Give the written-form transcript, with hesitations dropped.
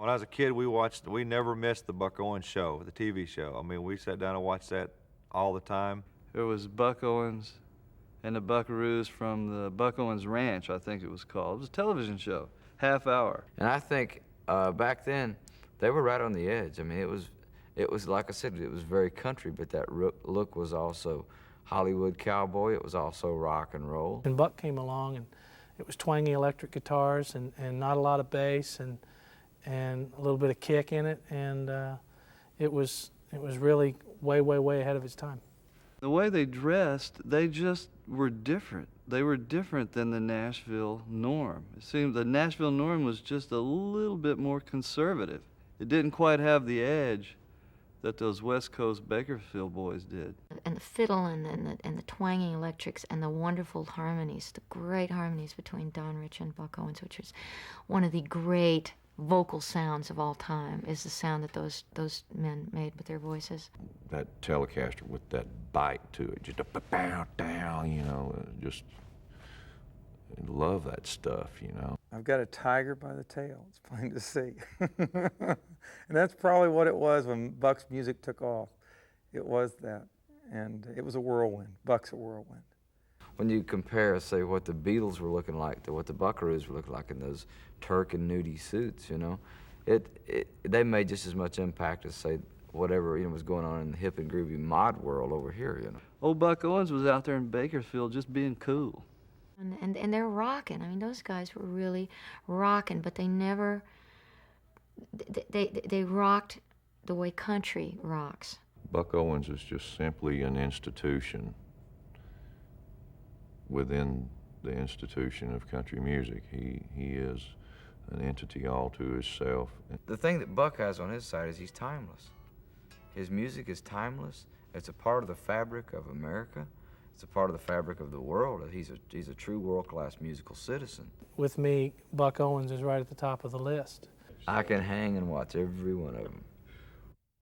When I was a kid, we never missed the Buck Owens show, the TV show. I mean, we sat down and watched that all the time. It was Buck Owens and the Buckaroos from the Buck Owens Ranch, I think it was called. It was a television show, half hour. And I think back then, they were right on the edge. I mean, it was like I said, it was very country, but that look was also Hollywood cowboy. It was also rock and roll. And Buck came along, and it was twangy electric guitars and not a lot of bass and a little bit of kick in it, and it was really way ahead of its time. The way they dressed, they just were different. They were different than the Nashville norm. It seemed the Nashville norm was just a little bit more conservative. It didn't quite have the edge that those West Coast Bakersfield boys did. And the fiddle and the twanging electrics and the wonderful harmonies, the great harmonies between Don Rich and Buck Owens, which was one of the great vocal sounds of all time, is the sound that those men made with their voices. That Telecaster with that bite to it, just a bow down, you know, just love that stuff, you know. I've got a tiger by the tail, it's plain to see. And that's probably what it was when Buck's music took off. It was that, and it was a whirlwind. Buck's a whirlwind. When you compare, say, what the Beatles were looking like to what the Buckaroos were looking like in those Turk and nudie suits, you know, they made just as much impact as, say, whatever, you know, was going on in the hip and groovy mod world over here, you know. Old Buck Owens was out there in Bakersfield just being cool. And they're rocking. I mean, those guys were really rocking, but they never, they rocked the way country rocks. Buck Owens is just simply an institution within the institution of country music. He is an entity all to himself. The thing that Buck has on his side is he's timeless. His music is timeless. It's a part of the fabric of America. It's a part of the fabric of the world. He's a true world-class musical citizen. With me, Buck Owens is right at the top of the list. I can hang and watch every one of them.